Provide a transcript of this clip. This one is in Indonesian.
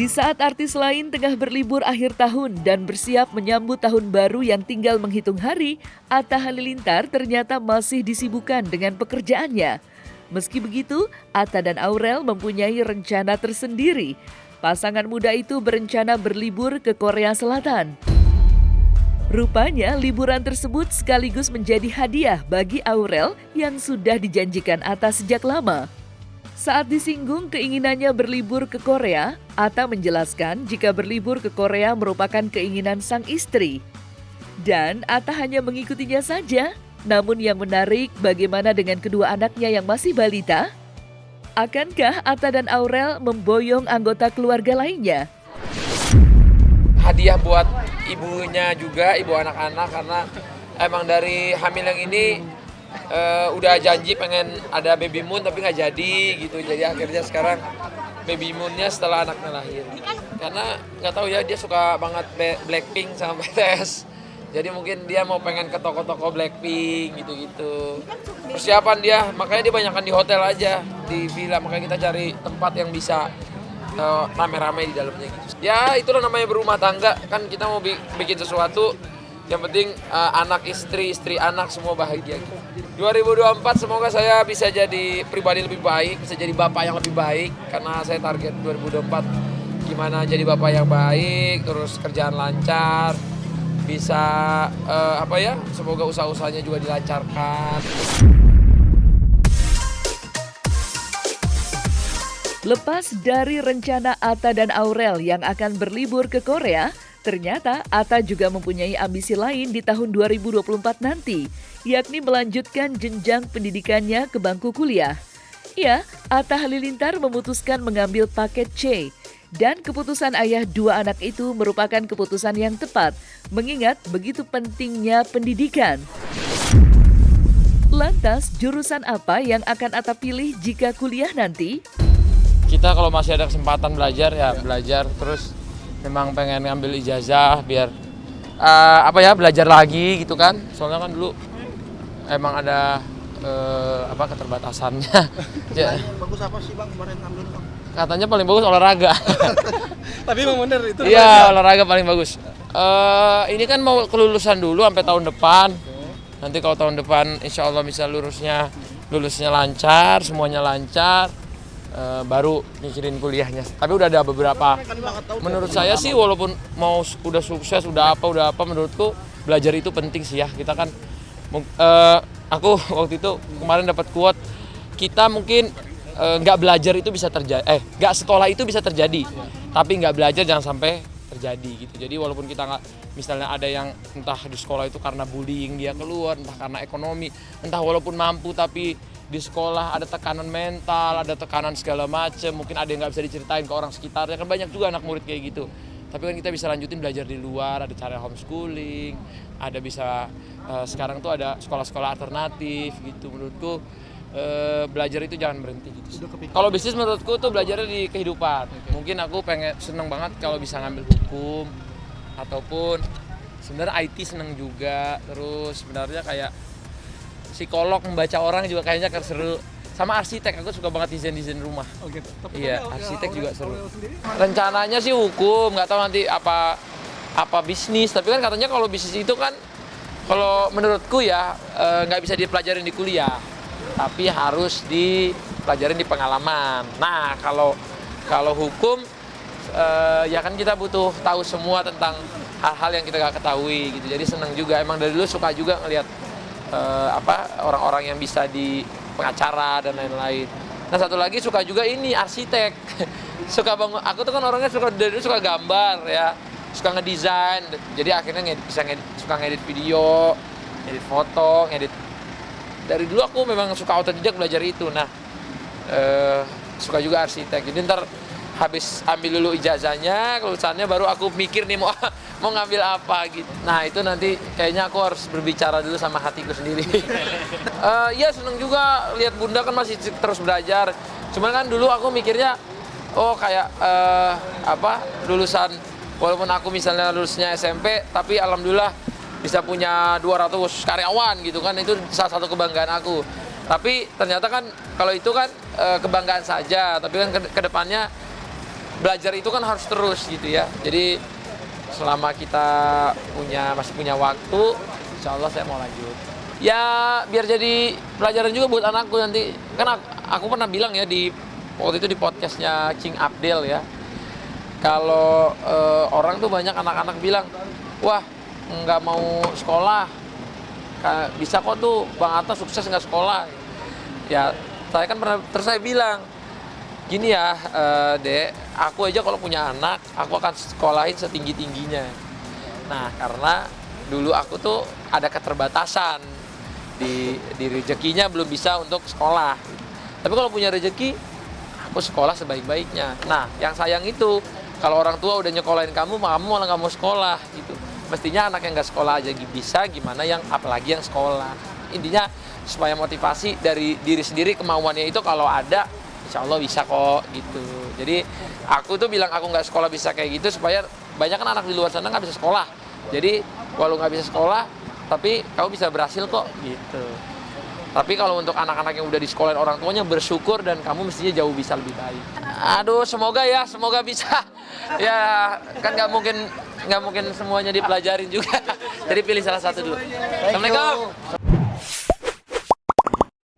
Di saat artis lain tengah berlibur akhir tahun dan bersiap menyambut tahun baru yang tinggal menghitung hari, Atta Halilintar ternyata masih disibukkan dengan pekerjaannya. Meski begitu, Atta dan Aurel mempunyai rencana tersendiri. Pasangan muda itu berencana berlibur ke Korea Selatan. Rupanya liburan tersebut sekaligus menjadi hadiah bagi Aurel yang sudah dijanjikan Atta sejak lama. Saat disinggung keinginannya berlibur ke Korea, Atta menjelaskan jika berlibur ke Korea merupakan keinginan sang istri. Dan Atta hanya mengikutinya saja. Namun yang menarik bagaimana dengan kedua anaknya yang masih balita? Akankah Atta dan Aurel memboyong anggota keluarga lainnya? Hadiah buat ibunya juga, ibu anak-anak, karena emang dari hamil yang ini udah janji pengen ada baby moon tapi nggak jadi gitu. Jadi akhirnya sekarang baby moonnya setelah anaknya lahir. Karena nggak tahu ya, dia suka banget Blackpink sama BTS. Jadi mungkin dia mau pengen ke toko-toko Blackpink gitu-gitu. Persiapan dia, makanya dia banyakkan di hotel aja, di villa. Makanya kita cari tempat yang bisa rame-rame di dalamnya gitu. Ya itulah namanya berumah tangga, kan kita mau bikin sesuatu. Yang penting anak, istri anak semua bahagia gitu. 2024 semoga saya bisa jadi pribadi lebih baik, bisa jadi bapak yang lebih baik. Karena saya target 2024 gimana jadi bapak yang baik, terus kerjaan lancar, bisa semoga usaha-usahanya juga dilancarkan. Lepas dari rencana Atta dan Aurel yang akan berlibur ke Korea, ternyata Atta juga mempunyai ambisi lain di tahun 2024 nanti, yakni melanjutkan jenjang pendidikannya ke bangku kuliah. Ya, Atta Halilintar memutuskan mengambil paket C, dan keputusan ayah dua anak itu merupakan keputusan yang tepat, mengingat begitu pentingnya pendidikan. Lantas, jurusan apa yang akan Atta pilih jika kuliah nanti? Kita kalau masih ada kesempatan belajar ya belajar, terus memang pengen ngambil ijazah biar belajar lagi gitu kan. Soalnya kan dulu emang ada keterbatasannya. Bagus apa sih Bang kemarin ambil Bang? Katanya paling bagus olahraga. Tapi memang bener itu. Iya, olahraga paling bagus. Ini kan mau kelulusan dulu sampai tahun depan. Nanti kalau tahun depan insya Allah bisa lulusnya lancar, semuanya lancar. Baru mikirin kuliahnya. Tapi udah ada beberapa. Menurut saya sih walaupun udah sukses, udah apa menurutku belajar itu penting sih ya. Kita kan aku waktu itu kemarin dapat quote, kita mungkin nggak belajar itu bisa terjadi, nggak sekolah itu bisa terjadi, tapi nggak belajar jangan sampai terjadi gitu. Jadi walaupun kita nggak, misalnya ada yang entah di sekolah itu karena bullying dia keluar, entah karena ekonomi, entah walaupun mampu tapi di sekolah ada tekanan mental, ada tekanan segala macam, mungkin ada yang nggak bisa diceritain ke orang sekitarnya, kan banyak juga anak murid kayak gitu. Tapi kan kita bisa lanjutin belajar di luar, ada cara homeschooling, ada bisa sekarang tuh ada sekolah-sekolah alternatif gitu. Menurutku belajar itu jangan berhenti gitu. Kalau bisnis menurutku tuh belajarnya di kehidupan. Mungkin aku seneng banget kalau bisa ngambil hukum, ataupun sebenarnya IT seneng juga. Terus sebenarnya kayak psikolog, membaca orang juga kayaknya seru. Sama arsitek, aku suka banget desain rumah. Oh gitu. Iya, arsitek juga seru. Rencananya sih hukum, nggak tahu nanti apa bisnis. Tapi kan katanya kalau bisnis itu kan, kalau menurutku ya nggak bisa dipelajarin di kuliah, tapi harus dipelajarin di pengalaman. Nah, kalau hukum ya kan kita butuh tahu semua tentang hal-hal yang kita nggak ketahui gitu. Jadi senang juga. Emang dari dulu suka juga ngelihat orang-orang yang bisa di pengacara dan lain-lain. Nah, satu lagi suka juga ini arsitek. Suka banget. Aku tuh kan orangnya dari dulu suka gambar ya, suka ngedesain. Jadi akhirnya suka ngedit video, ngedit foto, ngedit. Dari dulu aku memang suka otodidak belajar itu. Nah, suka juga arsitek. Jadi ntar habis ambil dulu ijazahnya, kelulusannya, baru aku mikir nih mau ngambil apa gitu. Nah, itu nanti kayaknya aku harus berbicara dulu sama hatiku sendiri. Iya, seneng juga lihat Bunda kan masih terus belajar. Cuman kan dulu aku mikirnya kayak lulusan, walaupun aku misalnya lulusnya SMP, tapi alhamdulillah bisa punya 200 karyawan gitu kan, itu salah satu kebanggaan aku. Tapi ternyata kan kalau itu kan kebanggaan saja, tapi kan ke depannya belajar itu kan harus terus gitu ya. Jadi selama kita masih punya waktu, insya Allah saya mau lanjut. Ya biar jadi pelajaran juga buat anakku nanti. Kan aku pernah bilang ya waktu itu di podcastnya King Abdel ya. Kalau orang tuh banyak anak-anak bilang, wah nggak mau sekolah, bisa kok tuh Bang Atta sukses nggak sekolah. Ya saya kan pernah terus saya bilang, gini ya Dek, aku aja kalau punya anak, aku akan sekolahin setinggi-tingginya. Nah karena dulu aku tuh ada keterbatasan di rezekinya belum bisa untuk sekolah. Tapi kalau punya rezeki, aku sekolah sebaik-baiknya. Nah yang sayang itu kalau orang tua udah nyekolahin kamu malah nggak mau sekolah gitu. Mestinya anak yang nggak sekolah aja bisa, gimana yang apalagi yang sekolah. Intinya supaya motivasi dari diri sendiri, kemauannya itu kalau ada insya Allah bisa kok gitu. Jadi aku tuh bilang aku nggak sekolah bisa kayak gitu supaya banyak kan anak di luar sana nggak bisa sekolah. Jadi walau nggak bisa sekolah tapi kamu bisa berhasil kok gitu. Tapi kalau untuk anak-anak yang udah di sekolah orang tuanya bersyukur dan kamu mestinya jauh bisa lebih baik. Aduh semoga bisa. Ya kan nggak mungkin semuanya dipelajarin juga. Jadi pilih salah satu dulu. Assalamualaikum.